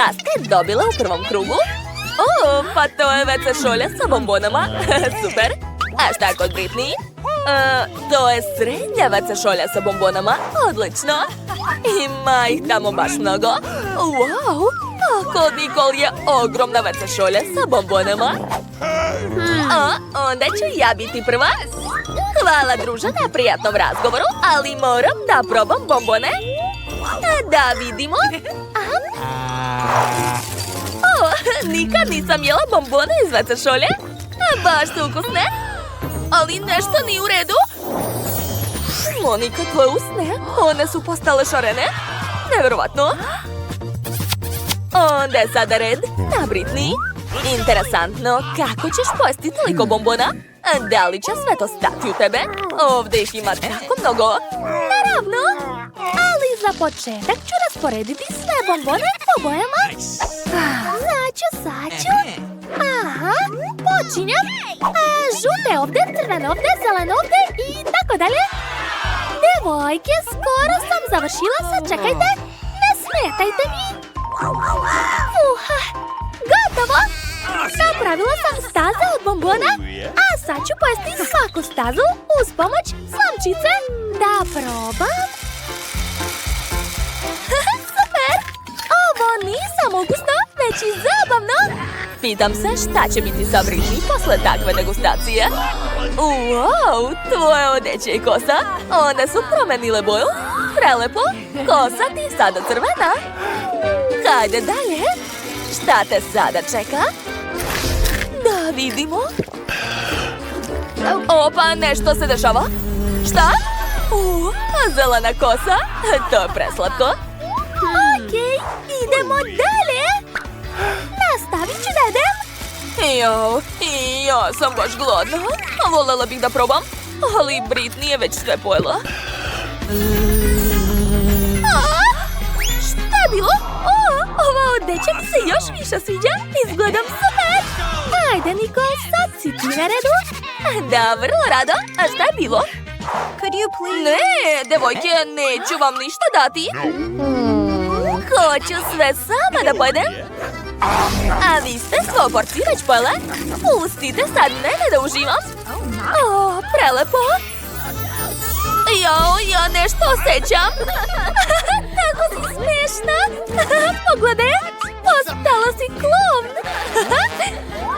Šta ste dobila u prvom krugu? O, pa to je WC šolja sa bombonama. Super. A šta kod Britney? To je srednja WC šolja sa bombonama. Odlično. Ima ih tamo baš mnogo. Wow. A kod Nicole je ogromna WC šolja sa bombonama. Onda ću ja biti prva. Hvala druže na prijatnom razgovoru, ali moram da probam bombone. Da vidimo. Nikad nisam jela bombone iz WC šolje. Baš su ukusne. Ali nešto nije u redu. Monika, tvoje usne, one su postale šarene. Nevjerovatno. Onda je sada red na Britney. Interesantno, kako ćeš pojesti toliko bombona? Da li će sve to stati u tebe? Ovdje ih ima tako mnogo. Naravno. Ali za početak ću rasporediti sve bombone po bojama. Saću. Aha, počinjam. Žute ovdje, crvene ovdje, zelene ovdje i tako dalje. Devojke, skoro sam završila, sad čekajte. Ne smetajte mi. Gotovo. Napravila sam staze od bombona, a sad ću pojesti svaku stazu uz pomoć slamčice. Da probam. Super! Ovo nije samo ukusno, već i zabavno. Pitam se šta će biti sa Britney posle takve degustacije. Wow, tvoje odeće i kosa, one su promenile boju. Prelepo, kosa ti je sada crvena. Hajde dalje. Šta te sada čeka? Da vidimo. Opa, nešto se dešava. Šta? Zelena kosa. To je preslatko. Okej, idemo dalje. Nastavit ću da jedem. I ja sam baš gladna. Voljela bih da probam, ali Britney je već sve pojela. Šta je bilo? Ova odeća mi se još više sviđa. Izgledam super. Ajde, Nicole, sad si ti na redu. Da, vrlo rado. A šta je bilo? Ne, devojke, neću vam ništa dati. Hoću sve sama da pojedem. A vi ste svoju porciju već pojele? Pustite sad mene da uživam. Prelepo. Ja nešto osjećam. Tako si smešna. Pogledaj, postala si klovn.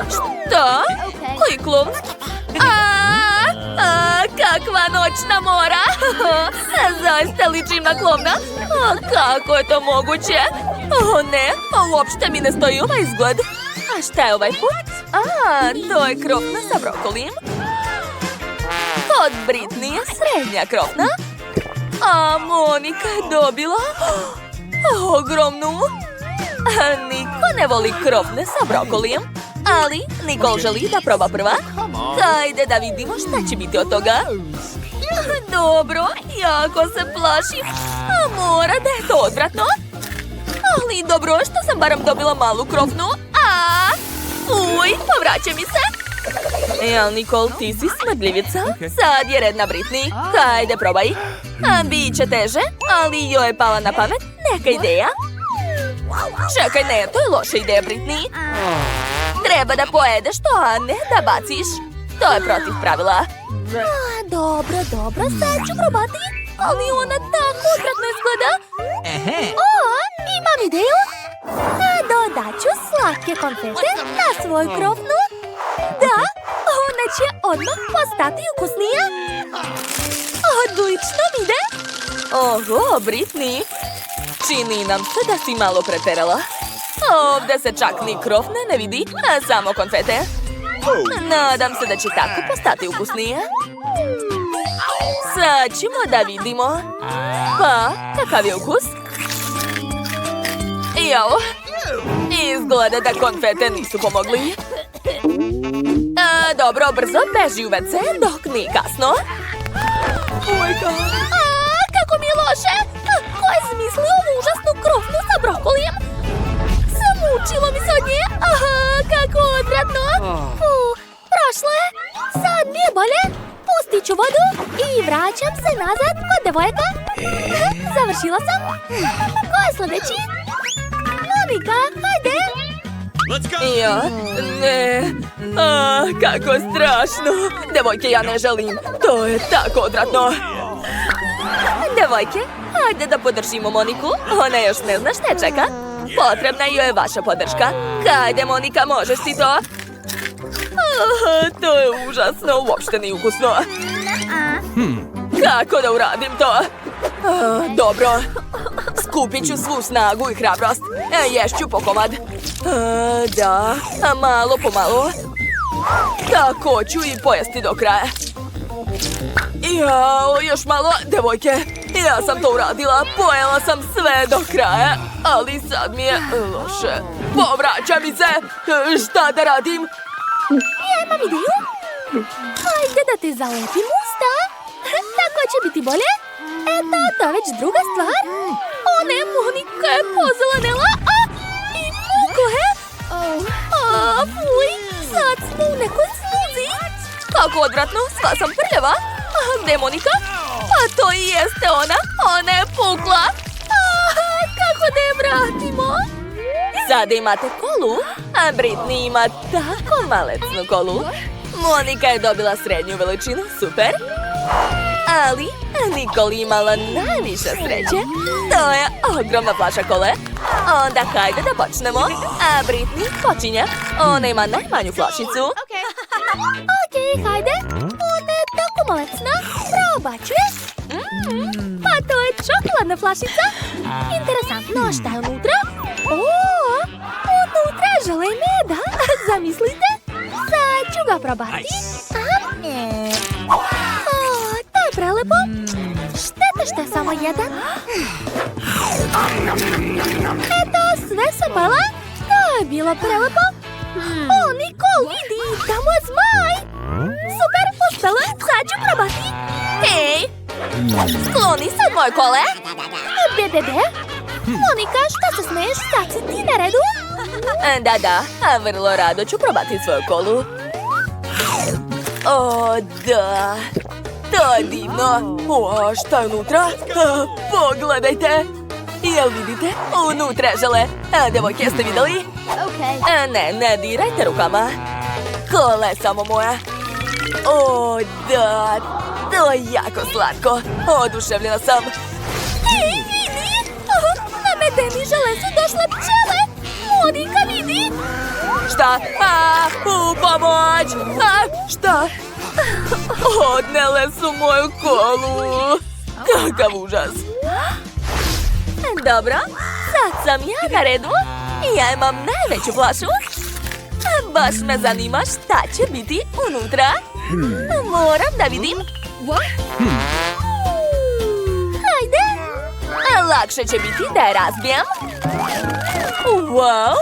Šta? Koji klovn? Kakva noćna mora. Zaista ličim na klovna. Kako je to moguće? Ne, uopšte mi ne stoji ovaj izgled. A šta je ovaj put? To je krofna sa brokolijem. Kod Britney je srednja krofna. A Monika je dobila ogromnu. Niko ne voli krofne sa brokolijem, ali Nicole želi da proba prva. Hajde da vidimo šta će biti od toga. Dobro, jako se plašim. Mora da je to odvratno. Ali dobro, što sam barem dobila malu krofnu. Povraća mi se. Nicole, ti si smrdljivica. Sad je red na Britney. Hajde, probaj. Biće teže, ali joj je pala na pamet neka ideja. Čekaj, ne, to je loša ideja, Britney. Treba da pojedeš to, a ne da baciš. To je protiv pravila. Dobro, sad ću probati. Ali ona tako odvratno izgleda. Imam ideju. Dodat ću slatke konfete na svoju krofnu. Da, ona će odmah postati ukusnija. Odlično mi ide. Oho, Britney. Čini nam se da si malo preterala. Ovdje se čak ni krofne ne vidi, a samo konfete. Nadam se da će tako postati ukusnije. Sad ćemo da vidimo. Pa, kakav je ukus? Izgleda da konfete nisu pomogli. Dobro, brzo beži u WC dok nije kasno. Kako mi je loše! Ko je smislio ovu užasnu krofnu sa brokolijem? Zamučilo mi se od nje. Kako odvratno! Prošlo je. Sad mi je bolje. Pustit ću vodu i vraćam se nazad kod devojka. Završila sam. Ko je sljedeći? Monika, Ja, ne. Kako strašno. Devojke, ja ne želim. To je tako odvratno. Devojke, hajde da podržimo Moniku. Ona još ne zna šta je čeka. Potrebna joj je vaša podrška. Hajde, Monika, možeš ti to? To je užasno, uopšte nije ukusno. Kako da uradim to? Dobro. Skupit ću svu snagu i hrabrost. Ješću po komad. Da, malo po malo. Tako ću i pojesti do kraja. Jao, još malo, devojke. Ja sam to uradila, pojela sam sve do kraja. Ali sad mi je loše. Povraća mi se. Šta da radim? Ja imam ideju. Hajde da te zalepim usta. Tako će biti bolje. Eto, to je već druga stvar. O ne, Monika je pozelenela. I mukle. Fuj, sad smo u nekoj sluzi. Kako odvratno, sva sam prljava. Gde je Monika? A to i jeste ona. Ona je pukla. Kako da je vratimo? Sada imate kolu, a Britney ima tako malecnu kolu. Monika je dobila srednju veličinu, super. Ali Nicole imala najviše sreće. To je ogromna flaša kole. Onda hajde da počnemo. A Britney počinje. Ona ima najmanju flašicu. Okej, hajde. Ona je tako malecna. Probat ću je. Pa to je čokoladna flašica. Interesantno, a šta je unutra? Unutra je žele i meda. Zamislite. Sad ću ga probati. To je prelepo. Šteta što je samo jedan. Eto, sve sam pala. To je bilo prelepo. Nicole, vidi, tamo je zmaj. Super, uspela, sad ću probati. Hej, skloni se od moje kole. Bebebe, Monika, šta se smeješ? Sad si ti na redu? Da, a vrlo rado ću probati svoju kolu. O, da. To je divno. O, šta je unutra? Pogledajte. Jel vidite? Unutra je žele. Devojke, jeste vidjeli? Ne dirajte rukama. Kola je samo moja. O, da. To je jako slatko. Oduševljena sam. Ej, vidi! Na medeni žele su došle pčele. Monika, vidi! Šta? Pomoć! Šta? Odnele su moju kolu. Kakav užas. Dobro, sad sam ja na redu. Ja imam najveću flašu. Baš me zanima šta će biti unutra. Moram da vidim. Hajde. Lakše će biti da je razbijem. Wow,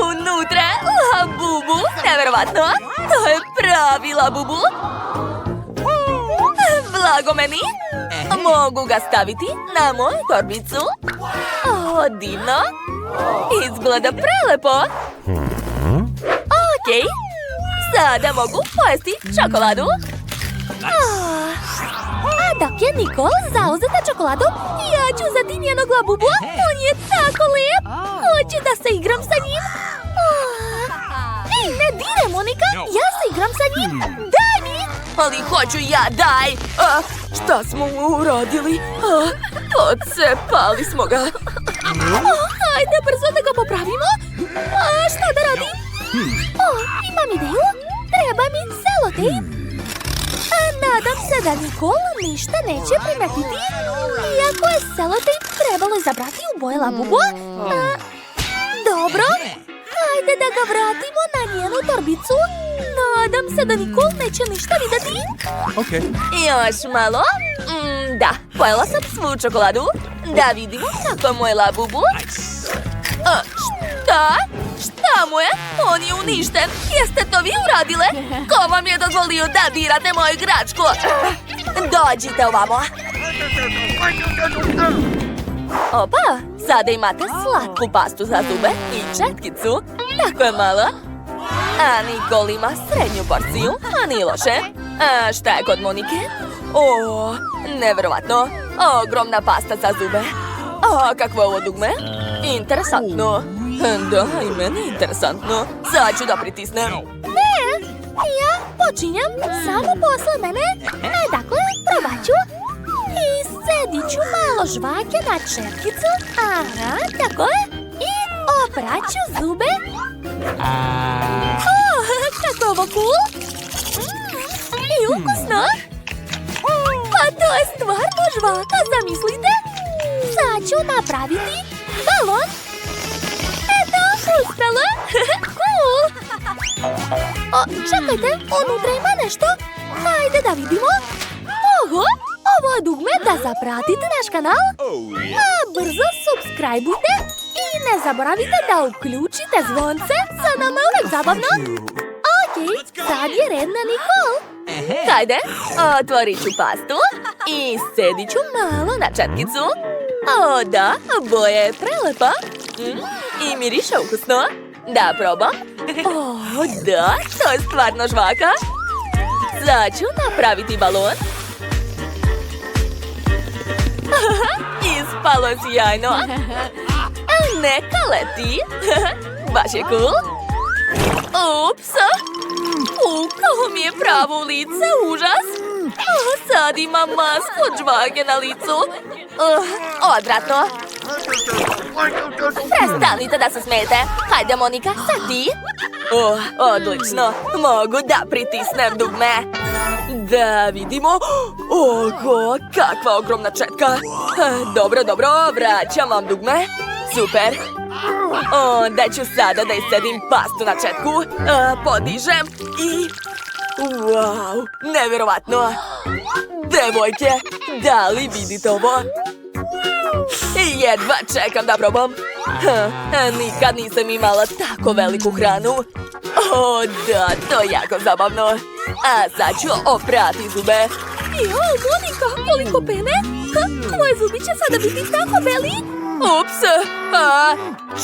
unutra je labubu. Neverovatno, to je pravi labubu. Blago meni. Mogu ga staviti na moju torbicu. O, divno. Izgleda prelepo. Okej. Sada mogu pojesti čokoladu. A dok je Nicole zauzeta čokoladom, ja ću uzeti njenog labubu. On je tako lijep. Hoću da se igram sa njim. Ej, ne diraj, Monika. Ja se igram sa njim. Daj mi. Ali hoću ja, daj! Šta smo uradili? Odcepali smo ga. Hajde brzo da ga popravimo. Šta da radim? Imam ideju. Treba mi selotejp. Nadam se da Nicole ništa neće primetiti. Iako je selotejp trebalo izabrati u boje labubu. Dobro. Hajde da ga vratimo na njenu torbicu. Nadam se da Nicole neće ništa vidjeti. Još malo. Da, pojela sam svu čokoladu. Da vidimo kako je moj labubu. Šta? Šta mu je? On je uništen. Jeste to vi uradile? Ko vam je dozvolio da dirate moju igračku? Dođite ovamo. Opa, sada imate slatku pastu za zube i četkicu. Tako je malo. A Nicole ima srednju porciju, a nije loše. A šta je kod Monike? O, neverovatno. Ogromna pasta za zube. O, kakvo je ovo dugme? Interesantno. Da, i meni interesantno. Sad ću da pritisnem. Ne, ja počinjem samo posle mene. Dakle, probat ću. I sedit ću malo žvake na četkicu. Aha, tako je. I opraću zube. Kako ovo cool. I ukusno. Pa to je stvarno žvaka, zamislite. Sad ću napraviti balon. Eto, uspela. Cool. O, čekajte, unutra ima nešto. Hajde da vidimo. Oho, ovo je dugme da zapratite naš kanal. A brzo subscribeujte i ne zaboravite da uključite zvonce. Za nama je uvek zabavno. Okej, sad je red na Nikol. Hajde, otvorit ću pastu i sedit ću malo na četkicu. O, da, boja je prelepa. I miriše ukusno. Da, probam. O, da, to je stvarno žvaka. Sad ću napraviti balon. Ispalo sjajno. Neka leti. Baš je cool. Ups. Kako mi je pravo lice, užas. Sad imam masku od žvake na licu. Odvratno. Prestanite da se smijete. Hajde, Monika, sad ti. Odlično. Mogu da pritisnem dugme. Da vidimo. Oho, kakva ogromna četka. Dobro, vraćam vam dugme. Super. Onda ću sada da iscedim pastu na četku. Podižem i... Wow, nevjerovatno. Devojke, da li vidite ovo? Jedva čekam da probam. Nikad nisam imala tako veliku hranu. O, da, to je jako zabavno. A sad ću oprati zube. Jo, Monika, koliko pene. Tvoje zubi će sada biti tako beli. Ups,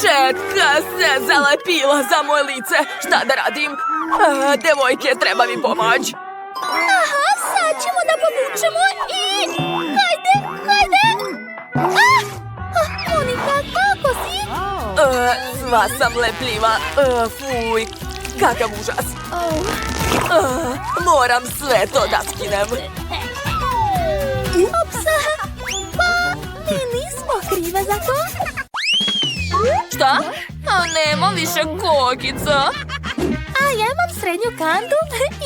četka se zalepila za moje lice. Šta da radim? Devojke, treba mi pomoć. Aha, sad ćemo da povučemo i... Hajde! Monika, kako si? Sva sam lepljiva. Fuj, kakav užas. Moram sve to da skinem. Ups, pa mi nismo krive za to. Šta? Nema više kokica. A ja imam srednju kantu,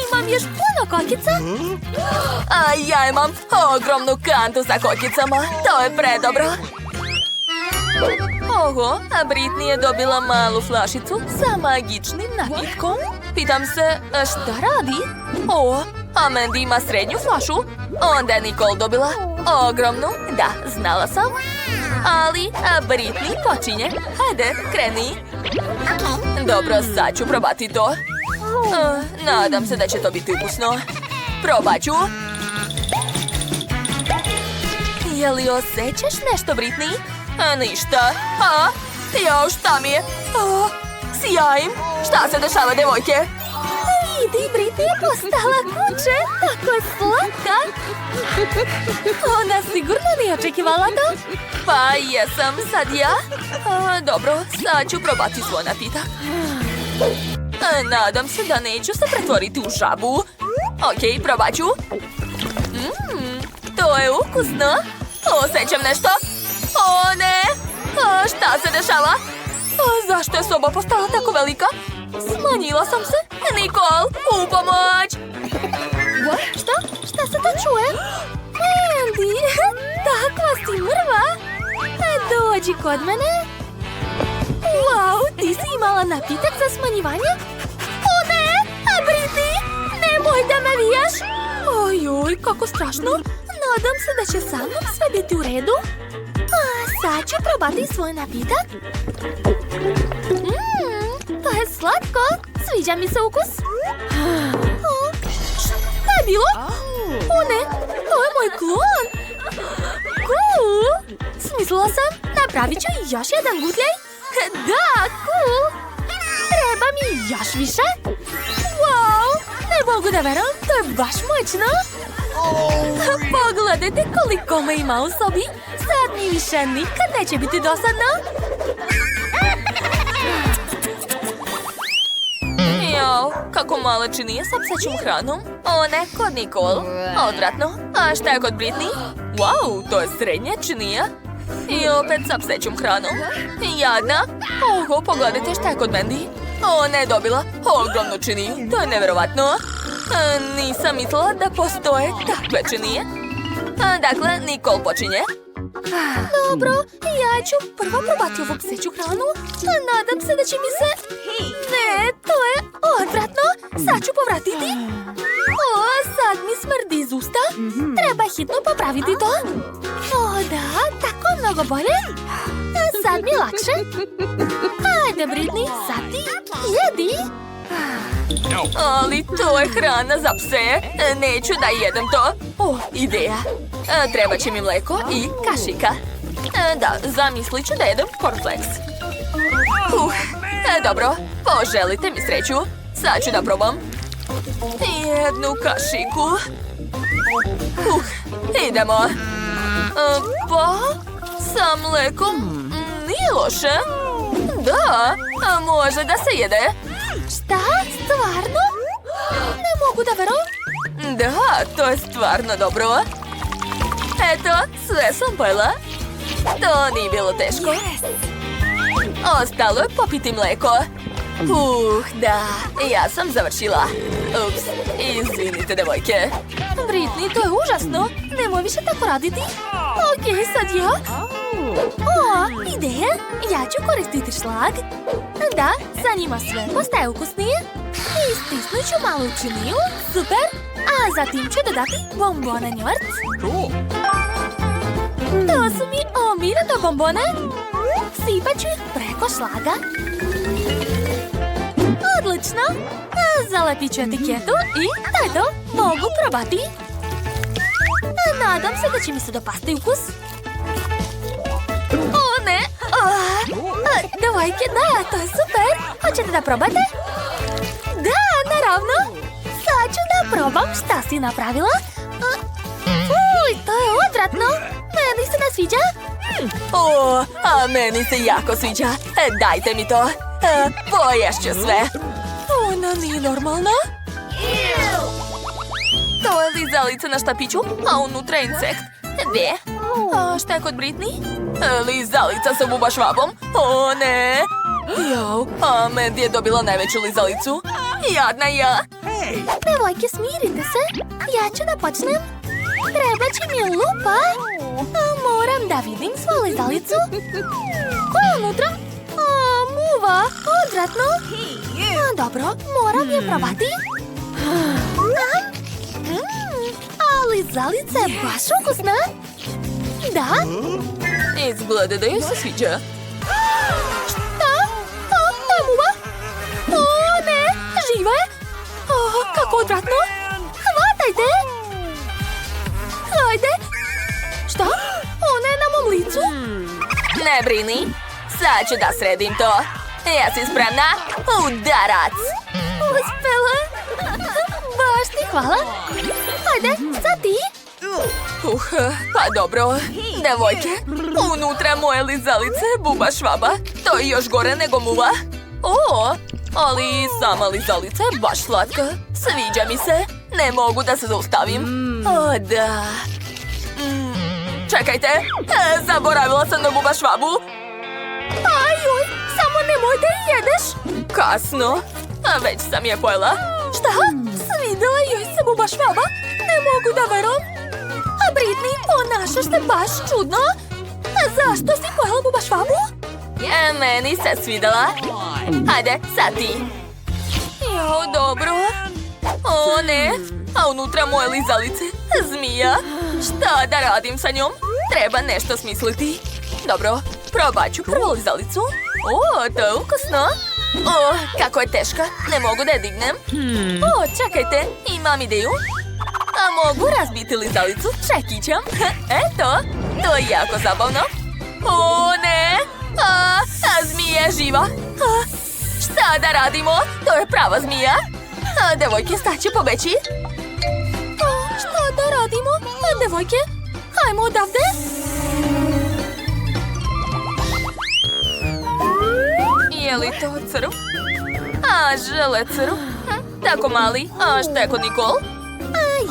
imam još puno kokica. A ja imam ogromnu kantu sa kokicama. To je predobro. Oho, a Britney je dobila malu flašicu sa magičnim napitkom. Pitam se, šta radi? A Mandy ima srednju flašu. Onda je Nicole dobila ogromnu. Da, znala sam. Ali Britney počinje. Hajde, kreni. Dobro, sad ću probati to. Nadam se da će to biti ukusno. Probat ću. Je li osjećaš nešto, Britney? Ništa. Jao, šta mi je? Sjajim. Šta se dešava, devojke? Vidi, Britney je postala kuće. Tako je slatka. Ona sigurno nije očekivala to. Pa jesam, sad ja. Dobro, sad ću probati svoj napitak. Nadam se da neću se pretvoriti u žabu. Okej, probat ću. To je ukusno. Osjećam nešto. O ne! Šta se dešava? Zašto je soba postala tako velika? Smanjila sam se. Nicole, u pomoć! Šta se to čuje? Mandy, takva si mrva. Dođi kod mene. Wow, ti si imala napitak za smanjivanje? O ne, Britney, nemoj da me vijaš. Ojoj, kako strašno. Nadam se da će sa mnom sve biti u redu. Sad ću probati svoj napitak. To je slatko. Sviđa mi se ukus. Šta je bilo? O ne, to je moj klon. Cool. Smislila sam, napravit ću još jedan gutljaj. Da, cool. Treba mi još više. Wow, ne mogu da verujem, to je baš moćno. Pogledajte koliko me ima u sobi. Sad mi više nikad neće biti dosadno. kako mala činija sa psećom hranom. O ne, kod Nikol. Odvratno. A šta je kod Britney? Wow, to je srednja činija. I opet sa psećom hranom. Jadna. Oho, pogledajte šta je kod Mandy. O, ne dobila. Ogromnu činiju. To je neverovatno. Nisam mislila da postoje takve činije. Dakle, Nikol počinje. Dobro, ja ću prvo probati ovu pseću hranu. Nadam se da će mi se... Ne, to je odvratno. Sad ću povratiti. O, sad mi smrdi iz usta. Treba hitno popraviti to. O, da, tako mnogo bolje. Sad mi je lakše. Ajde, Britney, sad ti jedi. Ali to je hrana za pse. Neću da jedem to. O, ideja. Treba će mi mleko i kašika. Da, zamislit ću da jedem cornflakes. Dobro, poželite mi sreću. Sad ću da probam. Jednu kašiku. Idemo. Pa, sa mlekom nije loše. Da, može da se jede. Šta? Stvarno? Ne mogu da verujem. Da, to je stvarno dobro. Eto, sve sam pojela. To nije bilo teško. Ostalo je popiti mleko. Da, ja sam završila. Ups, izvinite, devojke. Britney, to je užasno. Nemoj više tako raditi. Okej, sad ja. O, ideja. Ja ću koristiti šlag. Da, sa njima sve postaje ukusnije. I stisnut ću malu činiju. Super. A zatim ću dodati bombone njort. To su mi omiljene bombone. Sipat ću ih preko šlaga. Odlično. Zalepit ću etiketu i to je to. Mogu probati. Nadam se da će mi se dopasti ukus. O ne! Devojke, da, to je super. Hoćete da probate? Da, naravno. Sad ću da probam šta si napravila. Uj, to je odvratno. Meni se ne sviđa. O, a meni se jako sviđa. Dajte mi to. Poješću sve. Ona nije normalna. To je lizalica na štapiću, a unutra insekt. Gdje? A šta je kod Britney? Lizalica sa buba švabom. O ne. Jao, a Mandy je dobila najveću lizalicu. Jadna ja. Devojke, smirite se. Ja ću da počnem. Treba će mi lupa. Moram da vidim svoju lizalicu. Ko je unutra? Muva, odvratno. Dobro, moram je probati. A lizalica je baš ukusna. Da? Izgleda da joj se sviđa. Šta? To je muva. O ne, živa je. Kako odvratno. Hvatajte. Ajde. Šta? Ona je na mom licu. Ne brini. Sad ću da sredim to. Jesi spremna? Udarac. Uspela. Baš ti hvala. Ajde, sad ti. Pa dobro. Devojke, unutra moje lizalice buba švaba. To je još gore nego muva. O, ali sama lizalica je baš slatka. Sviđa mi se. Ne mogu da se zaustavim. O, da. Čekajte, zaboravila sam na buba švabu. Ajuj, samo nemoj da je jedeš. Kasno, a već sam je pojela. Šta? Svidela joj se buba švaba? Ne mogu da verujem. A Britney, ponašaš se baš čudno. A zašto si pojela buba švabu? Meni se svidela. Hajde, sad ti. Jo, dobro. O ne, a unutra moje lizalice. Zmija. Šta da radim sa njom? Treba nešto smisliti. Dobro, probat ću prvu lizalicu. O, to je ukusno. O, kako je teška. Ne mogu da je dignem. O, čekajte, imam ideju. A mogu razbiti lizalicu čekićem. Eto, to je jako zabavno. O, ne. A zmija je živa. Šta da radimo? To je prava zmija. Devojke, sad će pobeći. Šta da radimo? Devojke, hajmo odavde. Je li to crv? A, žele crv? tako mali. A šta je kod Nikol?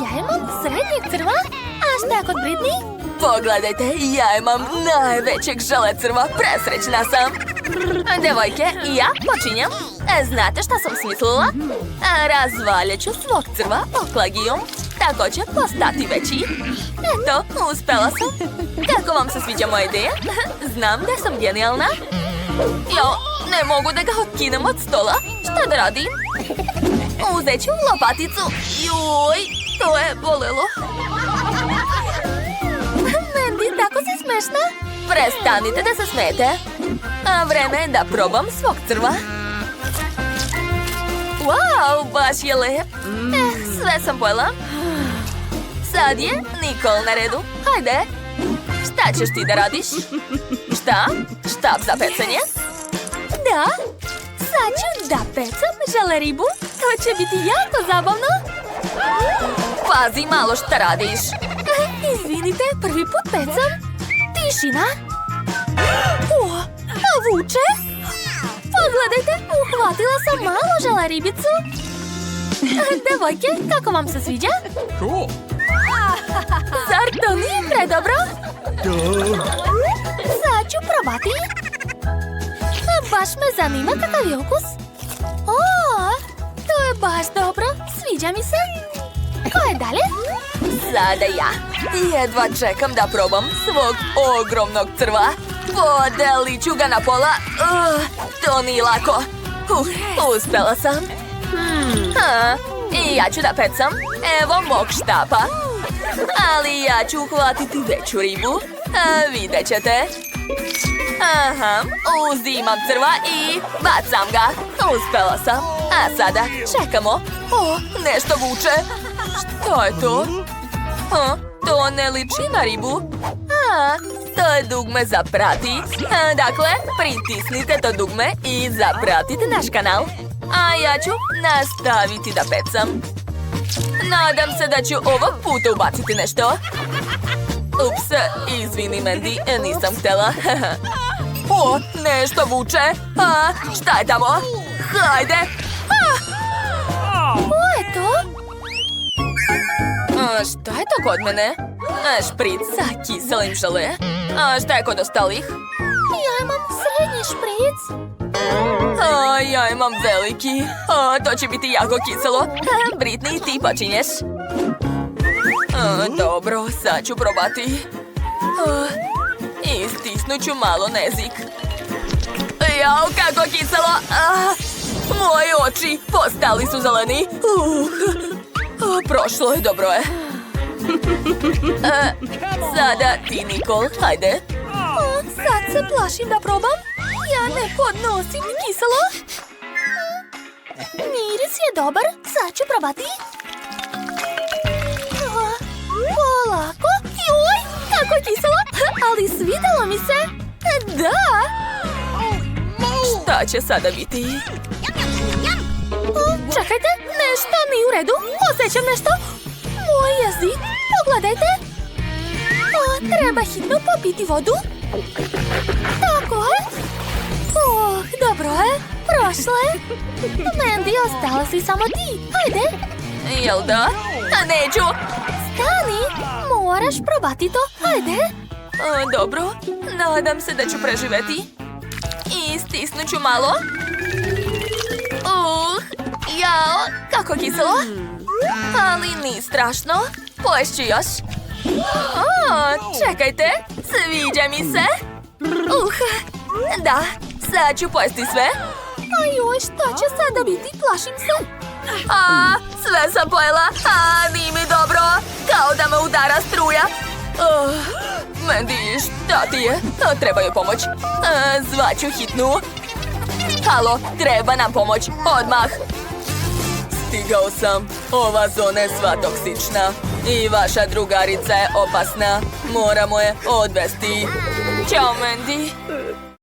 Ja imam srednjeg crva. A šta je kod Britney? Pogledajte, ja imam najvećeg želecrva. Presrećna sam. Devojke, ja počinjem. Znate šta sam smislila? Razvaljet ću svog crva oklagijom. Tako će postati veći. Eto, uspela sam. Kako vam se sviđa moja ideja? Znam da sam genijalna. Jo, ne mogu da ga otkinem od stola. Šta da radim? Uzet ću lopaticu. Joj, to je bolelo. Mandy, tako si smešna. Prestanite da se smete. A vreme je da probam svog crva. Wow, baš je lep. Sve sam pojela. Sad je Nikol na redu. Hajde. Šta ćeš ti da radiš? Šta? Štap za pecanje? Da. Sad ću da pecam želeribu. To će biti jako zabavno. Pazi malo šta radiš. Izvinite, prvi put pecam. Tišina. A vuče? Pogledajte, uhvatila sam malu želeribicu. Devojke, kako vam se sviđa? Cool. Zar to nije predobro? Sad ću probati. Baš me zanima kakav je ukus. To je baš dobro. Sviđa mi se. Ko je dalje? Sada ja. Jedva čekam da probam svog ogromnog crva. Podelit ću ga na pola. To nije lako. Uspela sam. I ja ću da pecam. Evo mog štapa. Ali ja ću uhvatiti veću ribu. Vidjet ćete. Aha, uzimam crva i bacam ga. Uspela sam. A sada čekamo. Nešto vuče. Što je to? To ne liči na ribu. To je dugme za prati. Dakle, pritisnite to dugme i zapratite naš kanal. A ja ću nastaviti da pecam. Nadam se da ću ovog puta ubaciti nešto. Ups, izvini Mandy, nisam htjela. Nešto vuče. Šta je tamo? Hajde. Ko je to? Šta je to kod mene? Špric sa kiselim žele. Šta je kod ostalih? Ja imam srednji špric. Ja imam veliki. To će biti jako kiselo. Britney, ti počinješ. Dobro, sad ću probati. I stisnut ću malo nezik. Jao, kako kiselo! Moji oči postali su zeleni. Prošlo je, dobro je. Sada ti, Nikol, hajde. Sad se plašim da probam. Ja ne podnosim kiselo. Miris je dobar. Sad ću probati. Polako. Joj, kako kiselo. Ali svidelo mi se. Da. Šta će sada biti? Čekajte, nešto nije u redu. Osjećam nešto. Moj jezik. Pogledajte. Treba hitno popiti vodu. Tako je. Dobro je. Prošlo je. Mandy, ostala si samo ti. Hajde. Jel da? Neću. Stani. Moraš probati to. Hajde. Dobro. Nadam se da ću preživeti. I stisnut ću malo. Jao, kako kiselo. Ali nije strašno. Poješću još. Čekajte. Sviđa mi se. Da, sad ću pojesti sve. Ajoj, šta će sada biti? Plašim se. Sve sam pojela. Nije mi dobro. Kao da me udara struja. Mandy, šta ti je? Treba joj pomoć. Zvaću hitnu. Halo, treba nam pomoć. Odmah. Stigao sam. Ova zona je sva toksična. I vaša drugarica je opasna. Moramo je odvesti. Ćao, Mandy.